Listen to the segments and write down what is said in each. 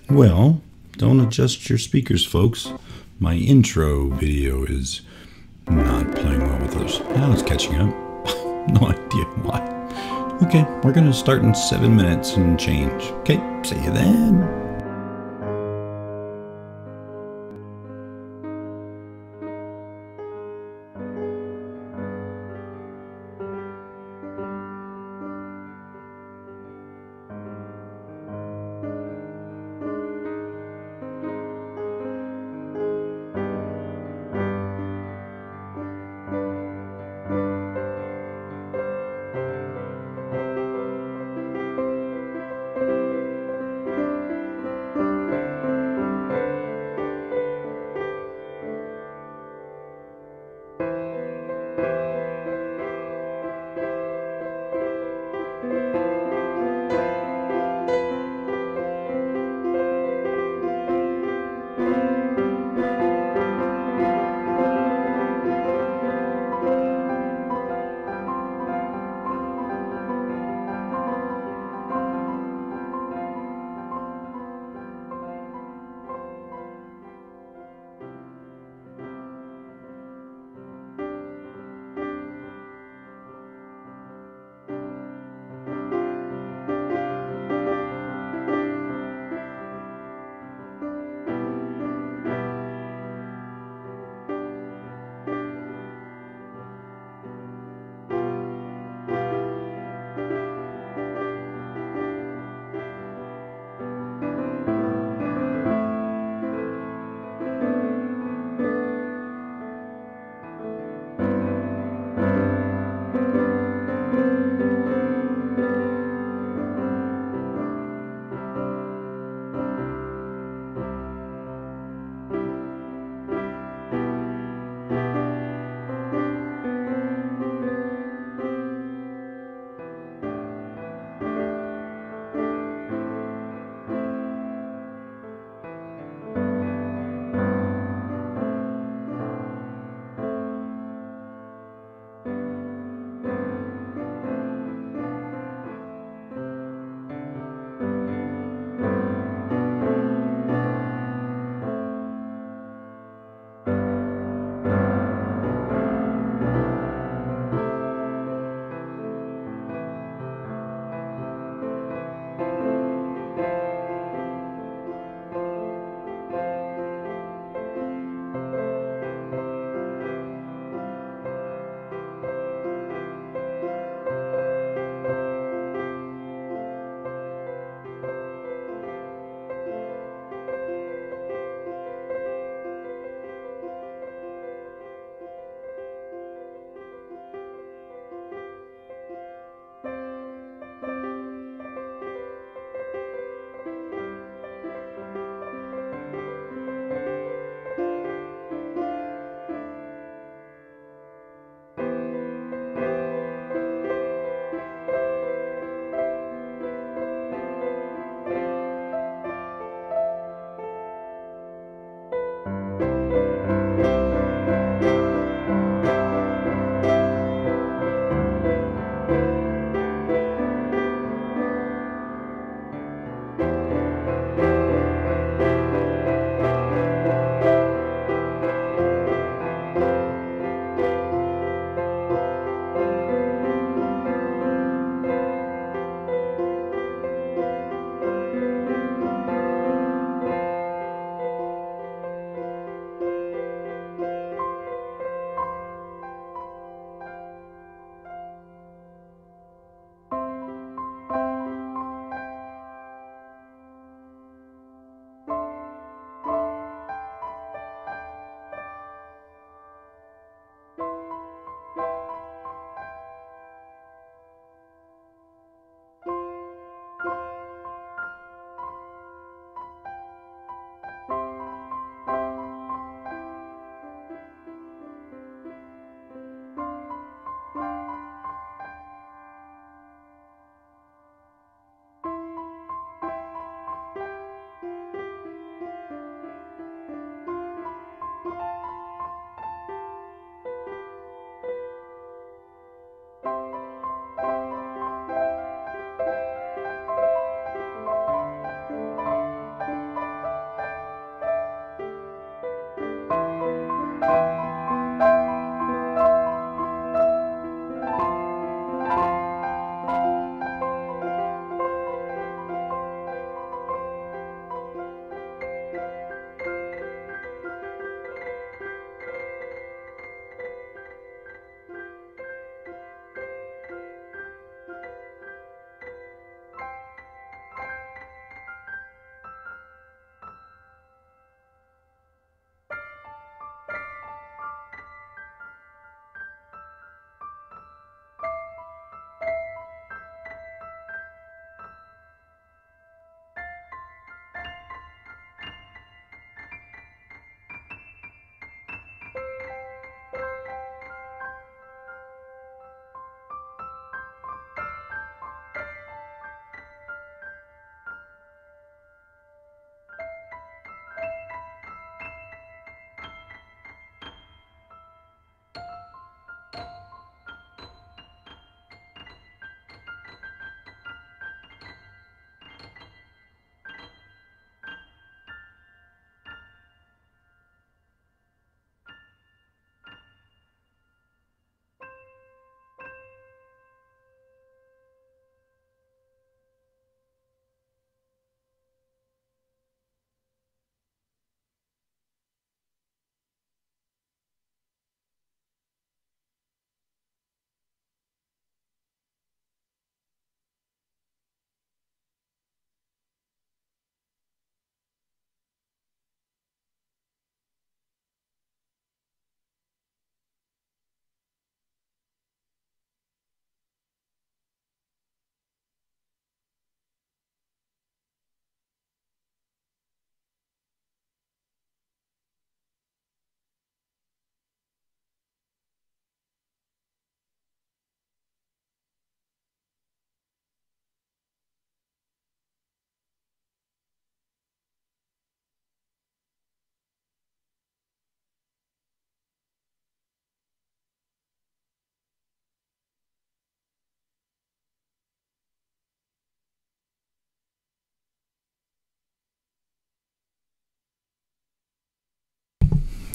Well, don't adjust your speakers, folks. My intro video is not playing well with us. Now it's catching up. No idea why. Okay, we're going to start in 7 minutes and change. Okay, see you then.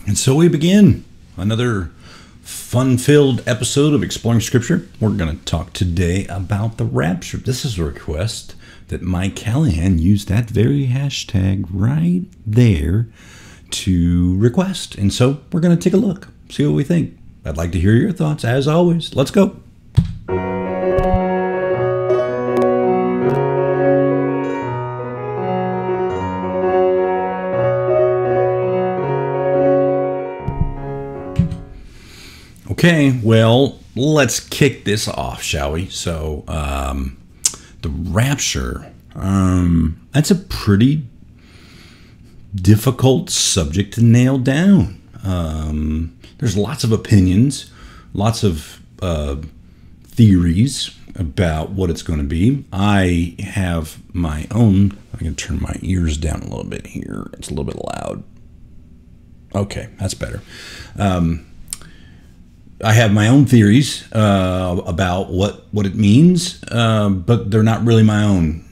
And so we begin another fun-filled episode of Exploring Scripture. We're going to talk today about the rapture. This is a request that Mike Callahan used that very hashtag right there to request. And so we're going to take a look, see what we think. I'd like to hear your thoughts, as always. Let's go. Okay, well, let's kick this off, shall we? So, the rapture, that's a pretty difficult subject to nail down. There's lots of opinions, lots of theories about what it's going to be. I have my own. I'm going to turn my ears down a little bit here. It's a little bit loud. Okay, that's better. I have my own theories about what it means, but they're not really my own.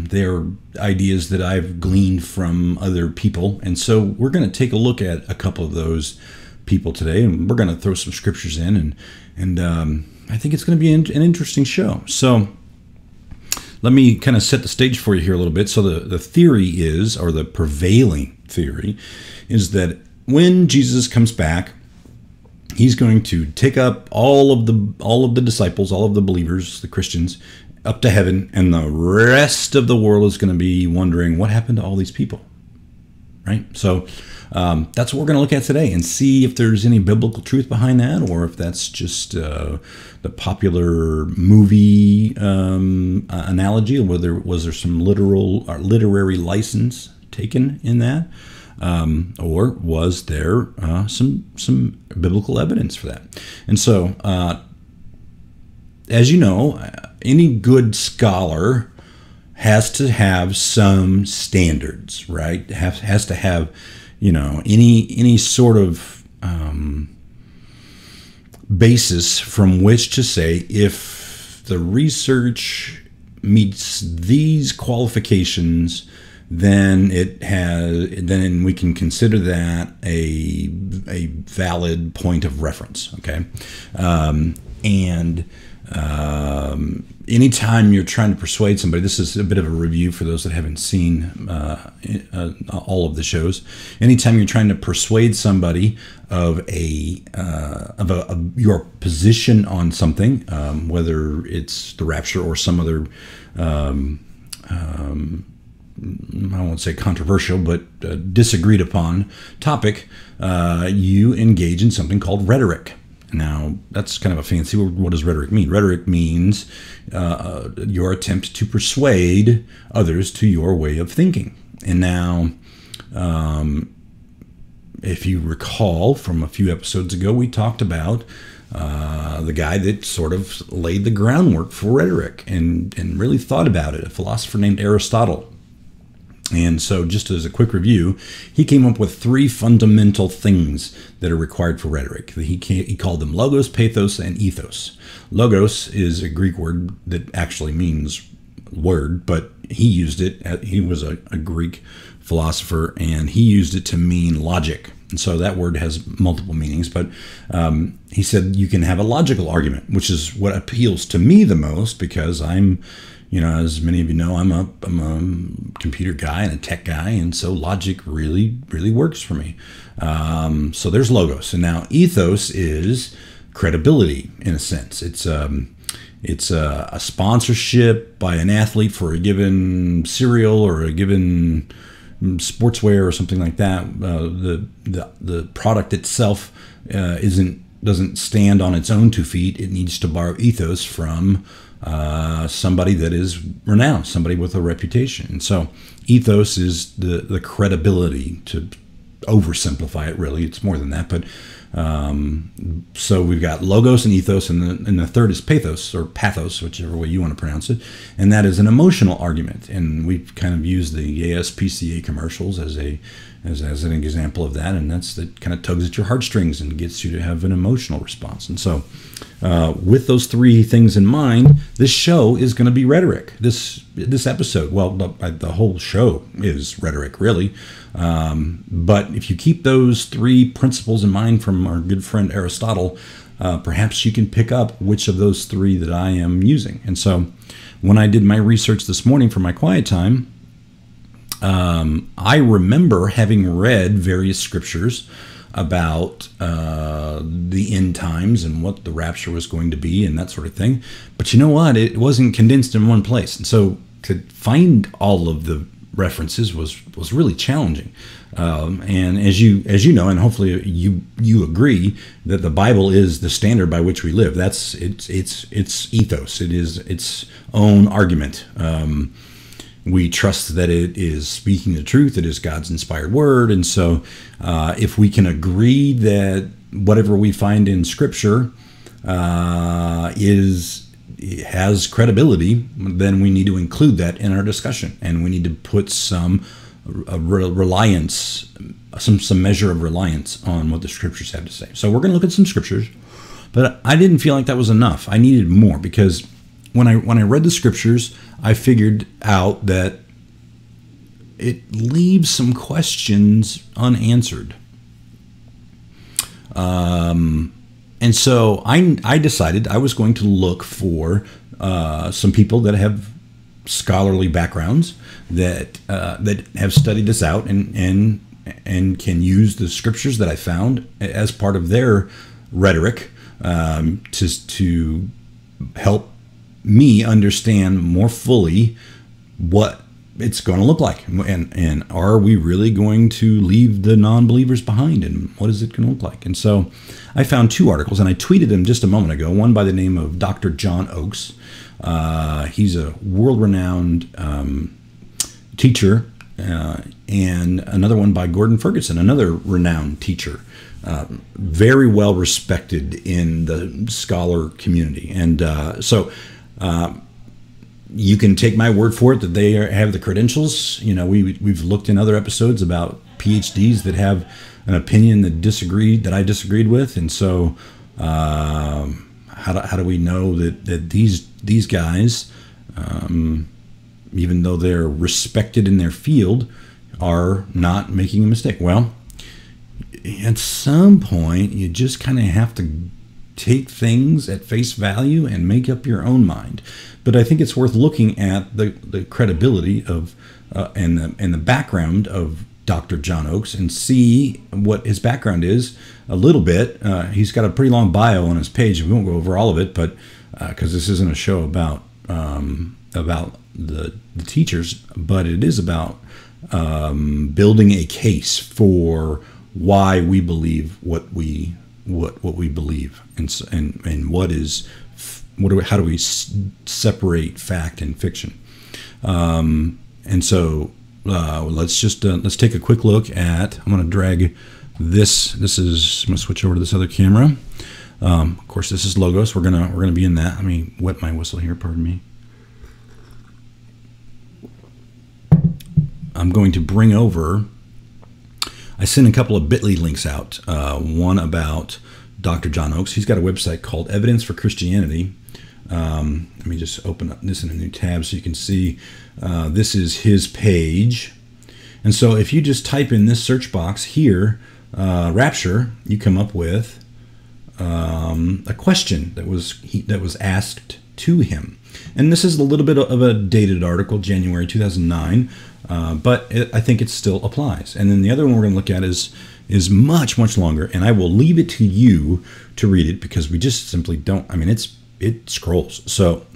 They're ideas that I've gleaned from other people. And so we're going to take a look at a couple of those people today, and we're going to throw some scriptures in, and I think it's going to be an interesting show. So let me kind of set the stage for you here a little bit. So the theory is, or the prevailing theory, is that when Jesus comes back, he's going to take up all of the disciples, all of the believers, the Christians, up to heaven, and the rest of the world is going to be wondering what happened to all these people, right? So that's what we're going to look at today and see if there's any biblical truth behind that, or if that's just the popular movie analogy, or whether was there some literal or literary license taken in that. Or was there some biblical evidence for that? And so, as you know, any good scholar has to have some standards, right? Has to have, any sort of basis from which to say if the research meets these qualifications, then we can consider that a valid point of reference. Okay, anytime you're trying to persuade somebody, this is a bit of a review for those that haven't seen all of the shows. Anytime you're trying to persuade somebody of your position on something, whether it's the rapture or some other I won't say controversial, but disagreed upon topic, you engage in something called rhetoric. Now, that's kind of a fancy word. What does rhetoric mean? Rhetoric means your attempt to persuade others to your way of thinking. And now, if you recall from a few episodes ago, we talked about the guy that sort of laid the groundwork for rhetoric and really thought about it, a philosopher named Aristotle. And so just as a quick review, he came up with three fundamental things that are required for rhetoric. He called them logos, pathos, and ethos. Logos is a Greek word that actually means word, but he used it. He was a Greek philosopher, and he used it to mean logic. And so that word has multiple meanings, but he said you can have a logical argument, which is what appeals to me the most, because I'm, as many of you know, I'm a computer guy and a tech guy, and so logic really, really works for me. So there's logos, and now ethos is credibility in a sense. It's a sponsorship by an athlete for a given cereal or a given sportswear or something like that. The product itself doesn't stand on its own 2 feet. It needs to borrow ethos from somebody that is renowned, somebody with a reputation. And so ethos is the credibility, to oversimplify it. Really, it's more than that, but so we've got logos and ethos, and the third is pathos, or pathos, whichever way you want to pronounce it, and that is an emotional argument. And we've kind of used the ASPCA commercials as a as an example of that, and that kind of tugs at your heartstrings and gets you to have an emotional response. And so with those three things in mind, this show is going to be rhetoric. This episode, well, the whole show is rhetoric, really. But if you keep those three principles in mind from our good friend Aristotle, perhaps you can pick up which of those three that I am using. And so when I did my research this morning for my quiet time, I remember having read various scriptures about the end times and what the rapture was going to be and that sort of thing. But you know what? It wasn't condensed in one place. And so to find all of the references was really challenging. And as you know, and hopefully you agree, that the Bible is the standard by which we live. That's its ethos. It is its own argument. We trust that it is speaking the truth. It is God's inspired word. And so if we can agree that whatever we find in Scripture has credibility, then we need to include that in our discussion. And we need to put some reliance, some measure of reliance on what the Scriptures have to say. So we're going to look at some Scriptures. But I didn't feel like that was enough. I needed more, because when I read the Scriptures, I figured out that it leaves some questions unanswered. And so I decided I was going to look for some people that have scholarly backgrounds that have studied this out and can use the Scriptures that I found as part of their rhetoric to help me understand more fully what it's going to look like, and are we really going to leave the non-believers behind, and what is it going to look like? And so I found two articles, and I tweeted them just a moment ago. One by the name of Dr. John Oakes. He's a world-renowned teacher, and another one by Gordon Ferguson, another renowned teacher, very well respected in the scholar community. And so you can take my word for it that they have the credentials. You know, we've looked in other episodes about PhDs that have an opinion that I disagreed with, and so how do we know that these guys, even though they're respected in their field, are not making a mistake? Well, at some point, you just kind of have to take things at face value and make up your own mind. But I think it's worth looking at the credibility of and the background of Dr. John Oakes and see what his background is a little bit. He's got a pretty long bio on his page. We won't go over all of it, but because this isn't a show about the teachers, but it is about building a case for why we believe what we believe, and how do we separate fact and fiction? And so let's take a quick look at. I'm going to drag this. I'm going to switch over to this other camera. Of course, this is Logos. We're gonna be in that. Let me wet my whistle here. Pardon me. I'm going to bring over. I sent a couple of bit.ly links out. One about Dr. John Oakes. He's got a website called Evidence for Christianity. Let me just open up this in a new tab so you can see. This is his page. And so if you just type in this search box here, rapture, you come up with a question that was asked to him. And this is a little bit of a dated article, January 2009, but I think it still applies. And then the other one we're going to look at is much, much longer, and I will leave it to you to read it because we just simply don't. I mean, it scrolls. So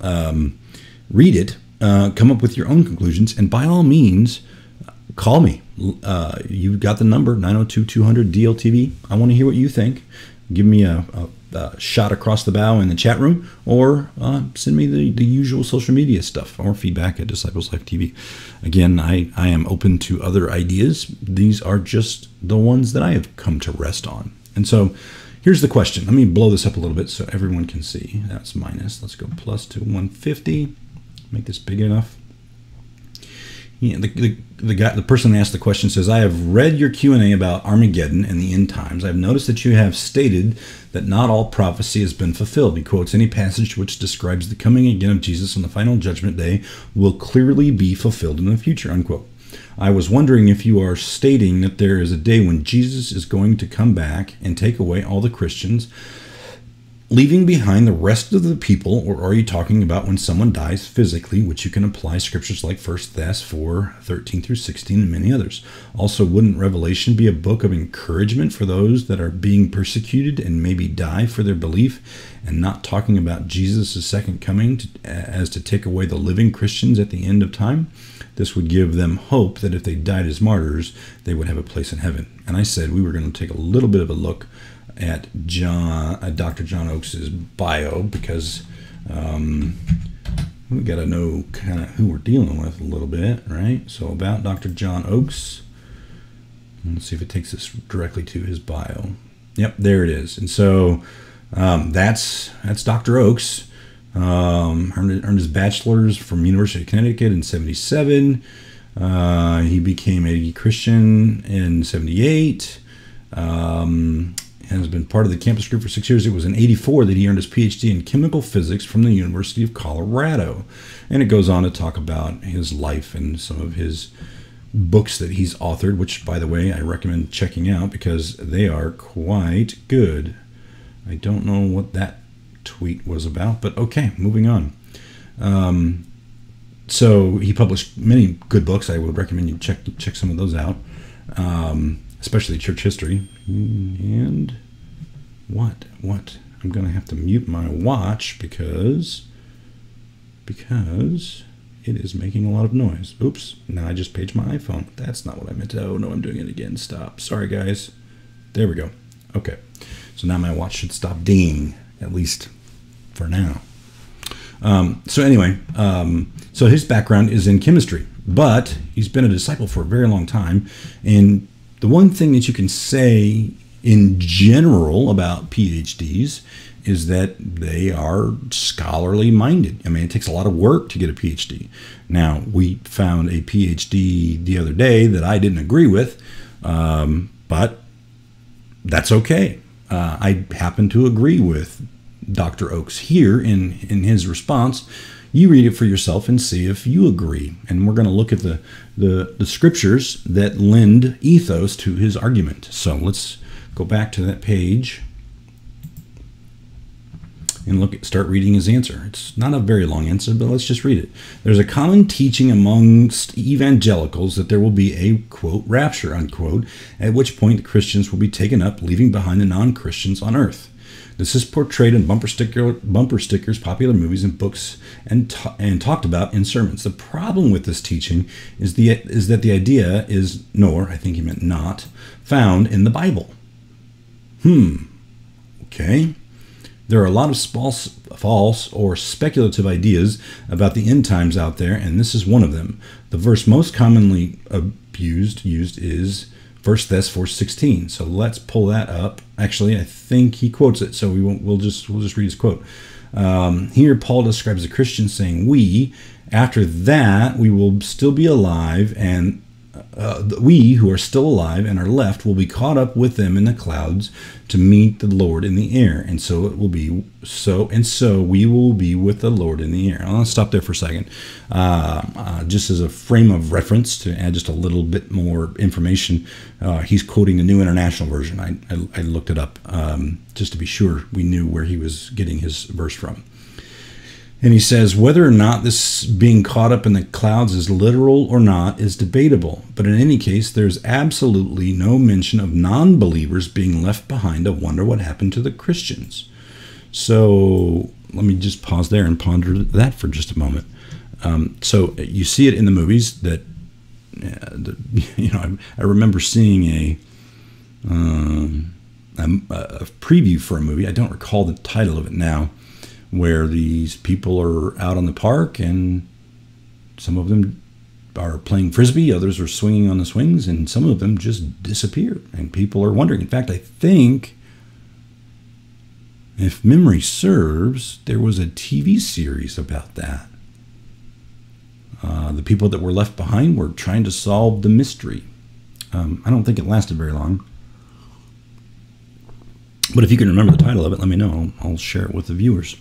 read it, come up with your own conclusions, and by all means, call me. You've got the number, 902-200-DLTV. I want to hear what you think. Give me a shot across the bow in the chat room, or send me the usual social media stuff, or feedback at Disciples Life TV. Again, I am open to other ideas. These are just the ones that I have come to rest on. And so here's the question. Let me blow this up a little bit so everyone can see. That's minus. Let's go plus to 150. Make this big enough. The person that asked the question says, I have read your Q&A about Armageddon and the end times. I've noticed that you have stated that not all prophecy has been fulfilled. He quotes, any passage which describes the coming again of Jesus on the final judgment day will clearly be fulfilled in the future, unquote. I was wondering if you are stating that there is a day when Jesus is going to come back and take away all the Christians, leaving behind the rest of the people, or are you talking about when someone dies physically, which you can apply scriptures like 1 Thess 4, 13 through 16 and many others. Also, wouldn't Revelation be a book of encouragement for those that are being persecuted and maybe die for their belief, and not talking about Jesus' second coming as to take away the living Christians at the end of time? This would give them hope that if they died as martyrs, they would have a place in heaven. And I said we were going to take a little bit of a look at Dr. John Oakes' bio, because we got to know kind of who we're dealing with a little bit, right? So about Dr. John Oakes, let's see if it takes us directly to his bio. Yep, there it is. And so that's Dr. Oakes. Earned his bachelor's from University of Connecticut in 1977. He became a Christian in 1978. Has been part of the campus group for 6 years. It was in 1984 that he earned his PhD in chemical physics from the University of Colorado. And it goes on to talk about his life and some of his books that he's authored, which, by the way, I recommend checking out because they are quite good. I don't know what that tweet was about, but okay, moving on. So he published many good books. I would recommend you check some of those out. Especially church history. And what? I'm going to have to mute my watch because it is making a lot of noise. Oops, now I just paged my iPhone. That's not what I meant to. Oh, no, I'm doing it again. Stop. Sorry, guys. There we go. Okay, so now my watch should stop dinging, at least for now. So anyway, so his background is in chemistry, but he's been a disciple for a very long time, and the one thing that you can say in general about PhDs is that they are scholarly minded. I mean, it takes a lot of work to get a PhD. Now, we found a PhD the other day that I didn't agree with, but that's okay. I happen to agree with Dr. Oakes here in his response. You read it for yourself and see if you agree. And we're going to look at the scriptures that lend ethos to his argument. So let's go back to that page and start reading his answer. It's not a very long answer, but let's just read it. There's a common teaching amongst evangelicals that there will be a, quote, rapture, unquote, at which point the Christians will be taken up, leaving behind the non-Christians on earth. This is portrayed in bumper stickers, popular movies, and books, and talked about in sermons. The problem with this teaching is that the idea is I think he meant not, found in the Bible. Okay. There are a lot of false or speculative ideas about the end times out there, and this is one of them. The verse most commonly used is 1 Thess 4:16. So let's pull that up. Actually, I think he quotes it, so we'll just read his quote. Here, Paul describes the Christians saying, "We, after that, we will still be alive, and we who are still alive and are left will be caught up with them in the clouds to meet the Lord in the air, and so it will be so, and so we will be with the Lord in the air." I'll stop there for a second, just as a frame of reference to add just a little bit more information. He's quoting the New International Version. I looked it up just to be sure we knew where he was getting his verse from. And he says, whether or not this being caught up in the clouds is literal or not is debatable. But in any case, there's absolutely no mention of non-believers being left behind to wonder what happened to the Christians. So let me just pause there and ponder that for just a moment. So you see it in the movies that, I remember seeing a preview for a movie. I don't recall the title of it now, where these people are out on the park and some of them are playing frisbee, others are swinging on the swings, and some of them just disappear. And people are wondering. In fact, I think, if memory serves, there was a TV series about that. The people that were left behind were trying to solve the mystery. I don't think it lasted very long. But if you can remember the title of it, let me know. I'll share it with the viewers.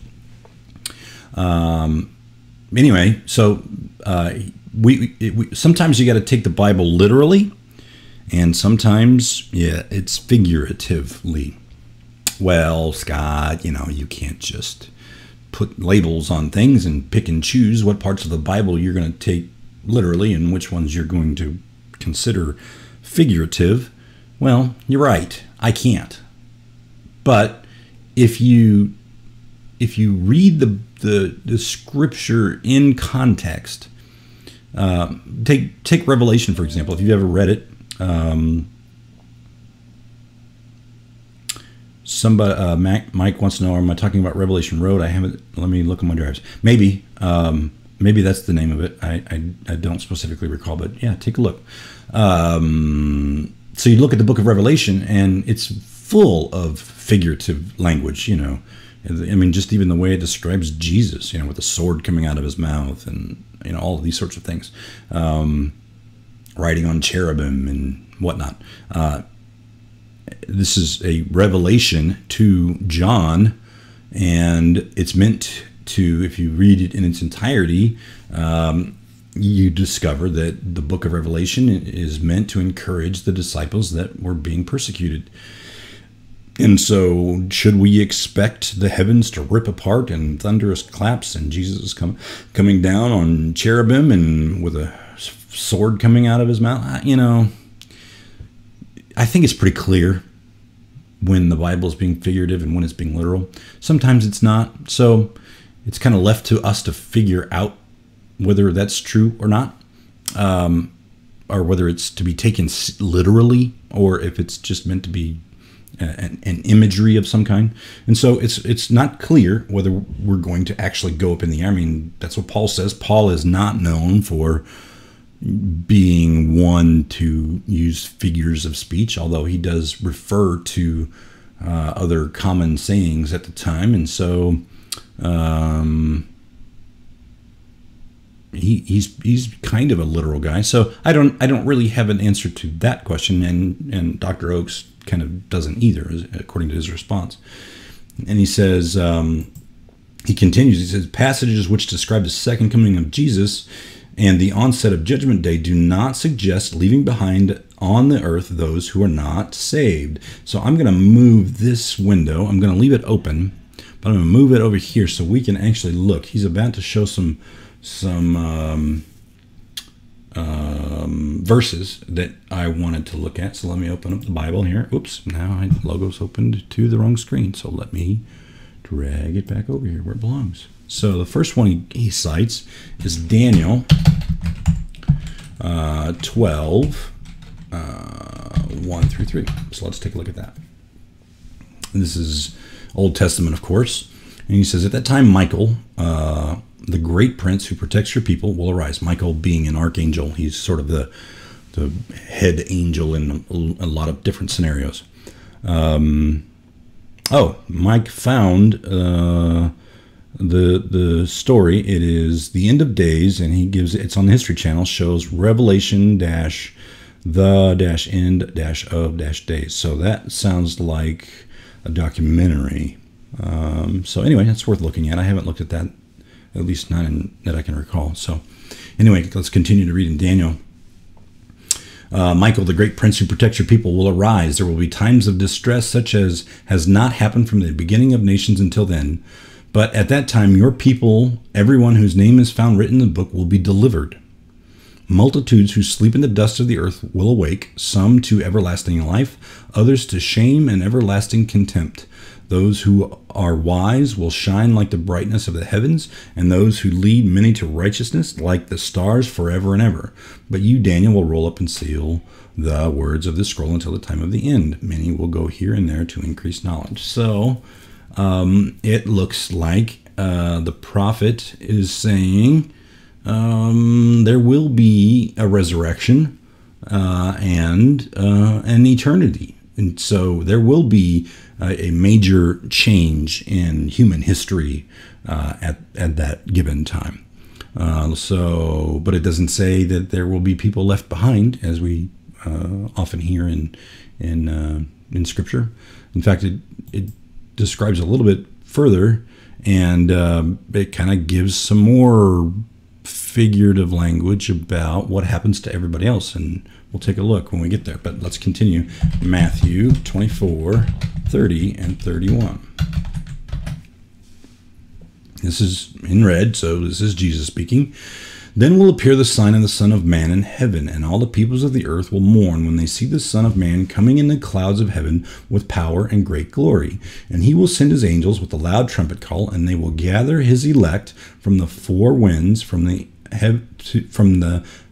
Anyway, so sometimes you got to take the Bible literally, and sometimes, yeah, it's figuratively. Well, Scott, you can't just put labels on things and pick and choose what parts of the Bible you're going to take literally and which ones you're going to consider figurative. Well, you're right. I can't. But if you read the scripture in context, take Revelation, for example. If you've ever read it, Mike wants to know, am I talking about Revelation Road? I haven't. Let me look at my drives. Maybe that's the name of it. I don't specifically recall, but yeah, take a look. So you look at the book of Revelation, and it's full of figurative language. I mean, just even the way it describes Jesus, with the sword coming out of his mouth, and all of these sorts of things, riding on cherubim and whatnot. This is a revelation to John, and it's meant to, if you read it in its entirety, you discover that the book of Revelation is meant to encourage the disciples that were being persecuted. And so, should we expect the heavens to rip apart and thunderous claps and Jesus coming down on cherubim and with a sword coming out of his mouth? I think it's pretty clear when the Bible is being figurative and when it's being literal. Sometimes it's not. So it's kind of left to us to figure out whether that's true or not, or whether it's to be taken literally, or if it's just meant to be an imagery of some kind. And so it's not clear whether we're going to actually go up in the air. I mean, that's what Paul says. Paul is not known for being one to use figures of speech, although he does refer to other common sayings at the time. And so he's kind of a literal guy. So I don't really have an answer to that question, and Dr. Oakes kind of doesn't either, according to his response. And he says, he continues, he says, passages which describe the second coming of Jesus and the onset of Judgment Day do not suggest leaving behind on the earth those who are not saved. So I'm going to move this window. I'm going to leave it open, but I'm going to move it over here so we can actually look. He's about to show some verses that I wanted to look at. So let me open up the Bible here. Oops, now my logo's opened to the wrong screen. So let me drag it back over here where it belongs. So the first one he cites is Daniel 12, 1 through 3. So let's take a look at that. And this is Old Testament, of course. And he says, at that time, Michael, the great prince who protects your people, will arise. Michael being an archangel. He's sort of the head angel in a lot of different scenarios. Mike found the story. It is the end of days, and he gives it's on the History Channel, shows Revelation the end of days. So that sounds like a documentary. So anyway, that's worth looking at. I haven't looked at that, at least not that I can recall. So anyway, let's continue to read in Daniel. Michael, the great prince who protects your people, will arise. There will be times of distress such as has not happened from the beginning of nations until then. But at that time, your people, everyone whose name is found written in the book, will be delivered. Multitudes who sleep in the dust of the earth will awake, some to everlasting life, others to shame and everlasting contempt. Those who are wise will shine like the brightness of the heavens, and those who lead many to righteousness like the stars forever and ever. But you, Daniel, will roll up and seal the words of the scroll until the time of the end. Many will go here and there to increase knowledge. So it looks like the prophet is saying there will be a resurrection and an eternity. And so there will be a major change in human history at that given time. But it doesn't say that there will be people left behind, as we often hear in Scripture. In fact, it describes a little bit further, and it kind of gives some more figurative language about what happens to everybody else, and we'll take a look when we get there. But let's continue. Matthew 24, 30 and 31. This is in red, so this is Jesus speaking. Then will appear the sign of the Son of Man in heaven, and all the peoples of the earth will mourn when they see the Son of Man coming in the clouds of heaven with power and great glory. And he will send his angels with a loud trumpet call, and they will gather his elect from the four winds, from the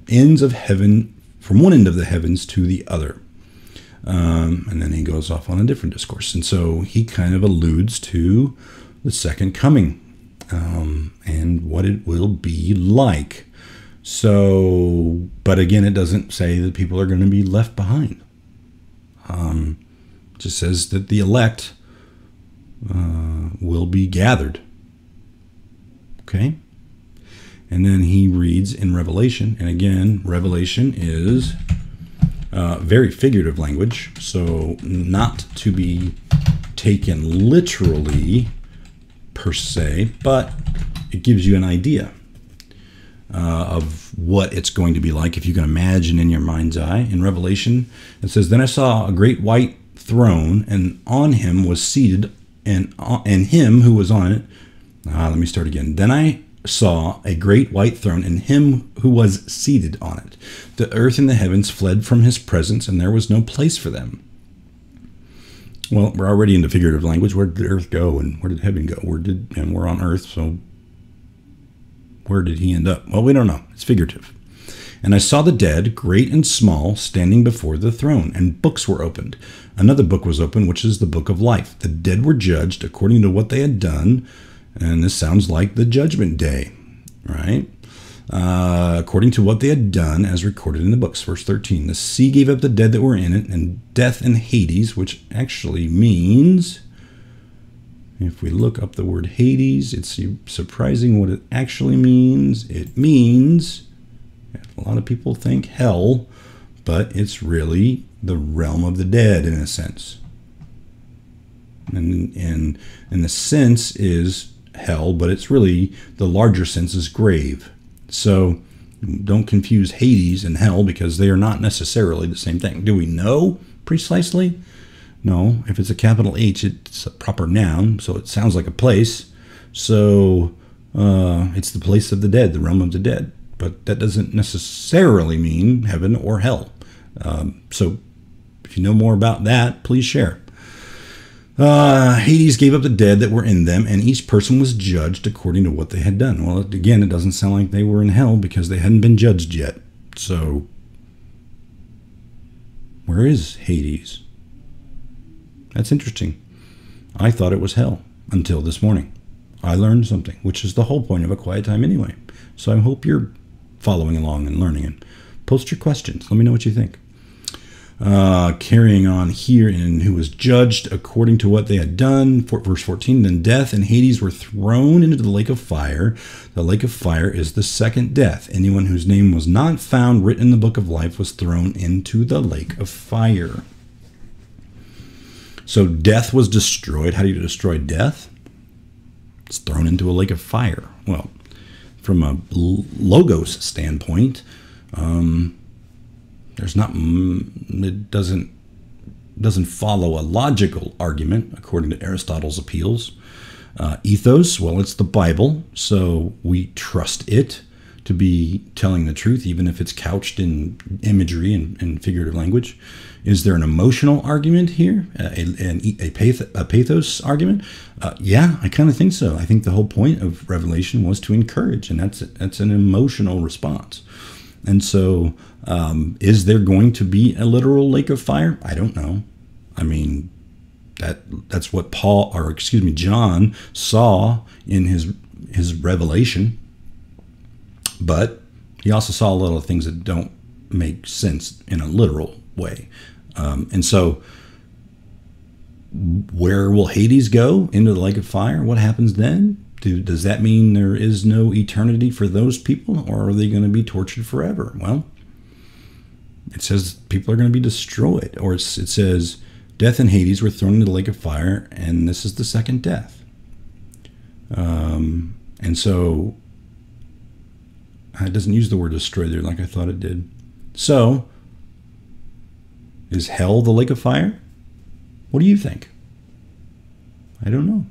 ends of heaven, from one end of the heavens to the other. And then he goes off on a different discourse. And so he kind of alludes to the second coming, and what it will be like. So, but again, it doesn't say that people are going to be left behind. It just says that the elect will be gathered. Okay? And then he reads in Revelation, and again, Revelation is very figurative language, so not to be taken literally per se, but it gives you an idea of what it's going to be like if you can imagine in your mind's eye. In Revelation, it says, "Then I saw a great white throne, and on him was seated, and him who was on it." Let me start again. "Then I saw a great white throne, and him who was seated on it. The earth and the heavens fled from his presence, and there was no place for them." Well, we're already into figurative language. Where did the earth go, and where did heaven go? And we're on earth, so where did he end up? Well, we don't know. It's figurative. "And I saw the dead, great and small, standing before the throne, and books were opened. Another book was opened, which is the book of life. The dead were judged according to what they had done." And this sounds like the judgment day, right? "According to what they had done, as recorded in the books." Verse 13, "The sea gave up the dead that were in it, and death and Hades," which actually means, if we look up the word Hades, it's surprising what it actually means. It means, a lot of people think hell, but it's really the realm of the dead in a sense. And the sense is hell, but it's really, the larger sense is grave. So don't confuse Hades and hell, because they are not necessarily the same thing. Do we know precisely? No. If it's a capital H, it's a proper noun, so it sounds like a place. So it's the place of the dead, the realm of the dead. But that doesn't necessarily mean heaven or hell. So if you know more about that, please share. "Hades gave up the dead that were in them, and each person was judged according to what they had done." Well, again, it doesn't sound like they were in hell, because they hadn't been judged yet. So where is Hades? That's interesting. I thought it was hell until this morning. I learned something, which is the whole point of a quiet time anyway. So I hope you're following along and learning, and post your questions. Let me know what you think. Carrying on here, in "who was judged according to what they had done." Verse 14, "Then death and Hades were thrown into the lake of fire. The lake of fire is the second death. Anyone whose name was not found written in the book of life was thrown into the lake of fire." So death was destroyed. How do you destroy death? It's thrown into a lake of fire. Well, from a logos standpoint, there's not, it doesn't follow a logical argument according to Aristotle's appeals. Ethos, well, it's the Bible, so we trust it to be telling the truth, even if it's couched in imagery and figurative language. Is there an emotional argument here, a pathos argument? Yeah, I kind of think so. I think the whole point of Revelation was to encourage, and that's an emotional response. And so, is there going to be a literal lake of fire? I don't know. I mean, that's what John saw in his revelation. But he also saw a lot of things that don't make sense in a literal way. And so, where will Hades go? Into the lake of fire? What happens then? Does that mean there is no eternity for those people, or are they going to be tortured forever? Well, it says people are going to be destroyed, or it says death and Hades were thrown into the lake of fire, and this is the second death. And so it doesn't use the word destroy there like I thought it did. So, is hell the lake of fire? What do you think? I don't know.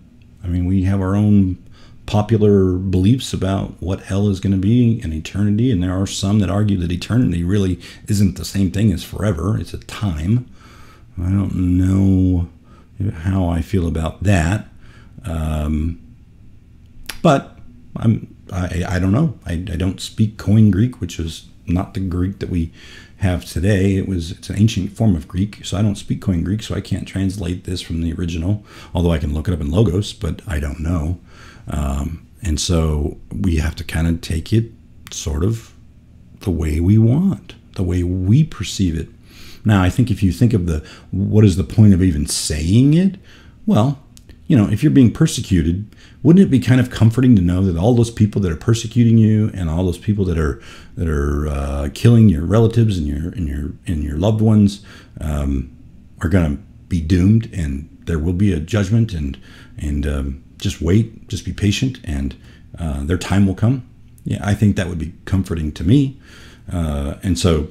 I mean, we have our own popular beliefs about what hell is going to be in eternity, and there are some that argue that eternity really isn't the same thing as forever. It's a time. I don't know how I feel about that, but I don't know. I don't speak Koine Greek, which is not the Greek that we have today. It's an ancient form of Greek, so I don't speak Koine Greek, so I can't translate this from the original, although I can look it up in Logos, but I don't know. And so we have to kind of take it sort of the way we want, the way we perceive it. Now, I think if you think of what is the point of even saying it? Well, you know, if you're being persecuted, wouldn't it be kind of comforting to know that all those people that are persecuting you and all those people that are killing your relatives and your loved ones are going to be doomed, and there will be a judgment, and just wait, just be patient, and their time will come? Yeah, I think that would be comforting to me, and so.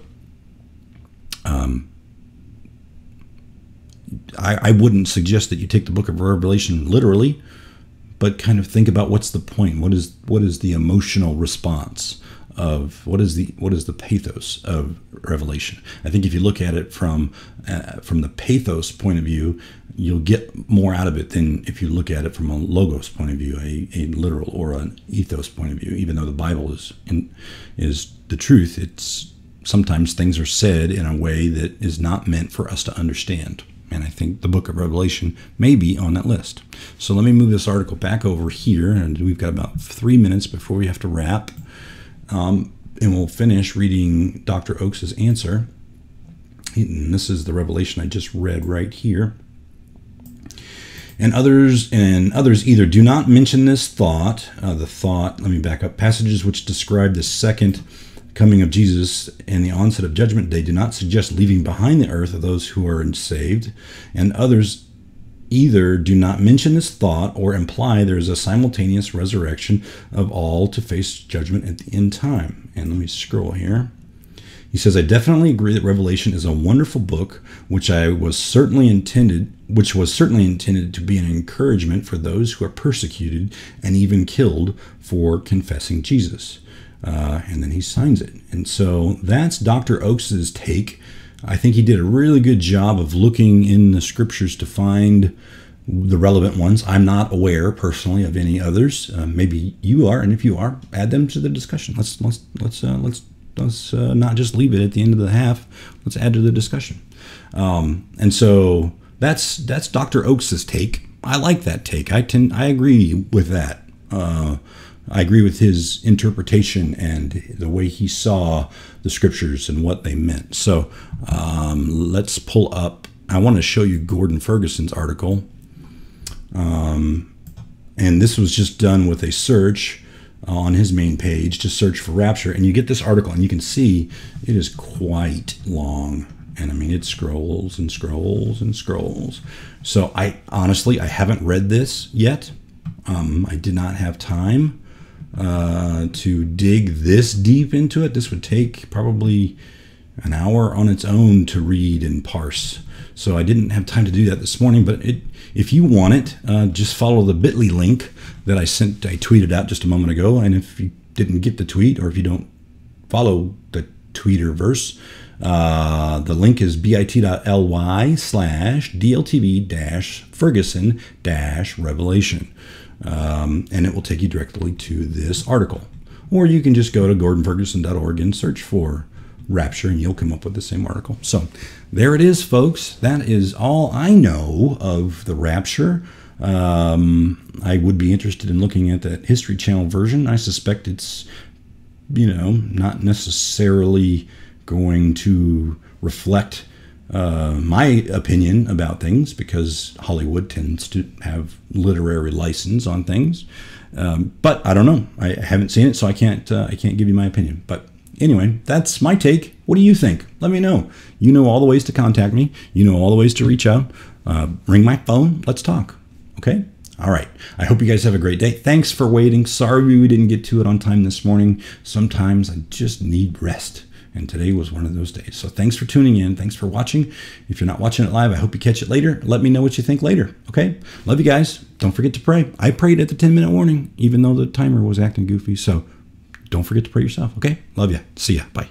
I wouldn't suggest that you take the book of Revelation literally, but kind of think about what's the point. What is the emotional response of what is the pathos of Revelation? I think if you look at it from the pathos point of view, you'll get more out of it than if you look at it from a logos point of view, a literal or an ethos point of view. Even though the Bible is the truth, it's sometimes things are said in a way that is not meant for us to understand. And I think the book of Revelation may be on that list. So let me move this article back over here, and we've got about 3 minutes before we have to wrap. And we'll finish reading Dr. Oakes' answer. And this is the Revelation I just read right here. And others either do not mention this thought, let me back up, passages which describe the second coming of Jesus and the onset of judgment day do not suggest leaving behind the earth of those who are saved, and others either do not mention this thought or imply there is a simultaneous resurrection of all to face judgment at the end time. And let me scroll here. He says, I definitely agree that Revelation is a wonderful book, which was certainly intended to be an encouragement for those who are persecuted and even killed for confessing Jesus. And then he signs it. And so that's Dr. Oakes' take. I think he did a really good job of looking in the scriptures to find the relevant ones. I'm not aware personally of any others. Maybe you are, and if you are, add them to the discussion. Let's not just leave it at the end of the half. Let's add to the discussion. And so that's Dr. Oakes' take. I like that take. I agree with that. I agree with his interpretation and the way he saw the scriptures and what they meant. So let's pull up. I want to show you Gordon Ferguson's article. And this was just done with a search on his main page to search for rapture. And you get this article, and you can see it is quite long. And I mean, it scrolls and scrolls and scrolls. So I haven't read this yet. I did not have time to dig this deep into it. This would take probably an hour on its own to read and parse. So I didn't have time to do that this morning, but if you want it, just follow the bit.ly link that I tweeted out just a moment ago. And if you didn't get the tweet, or if you don't follow the tweeter verse, the link is bit.ly/DLTV-Ferguson-Revelation. And it will take you directly to this article. Or you can just go to gordonferguson.org and search for rapture, and you'll come up with the same article. So there it is, folks. That is all I know of the rapture. I would be interested in looking at that History Channel version. I suspect it's, not necessarily going to reflect my opinion about things, because Hollywood tends to have literary license on things. But I don't know. I haven't seen it, so I can't give you my opinion. But anyway, that's my take. What do you think? Let me know. You know all the ways to contact me. You know all the ways to reach out. Ring my phone. Let's talk. Okay? All right. I hope you guys have a great day. Thanks for waiting. Sorry we didn't get to it on time this morning. Sometimes I just need rest. And today was one of those days. So thanks for tuning in. Thanks for watching. If you're not watching it live, I hope you catch it later. Let me know what you think later. Okay? Love you guys. Don't forget to pray. I prayed at the 10-minute warning, even though the timer was acting goofy. So don't forget to pray yourself. Okay? Love you. See ya. Bye.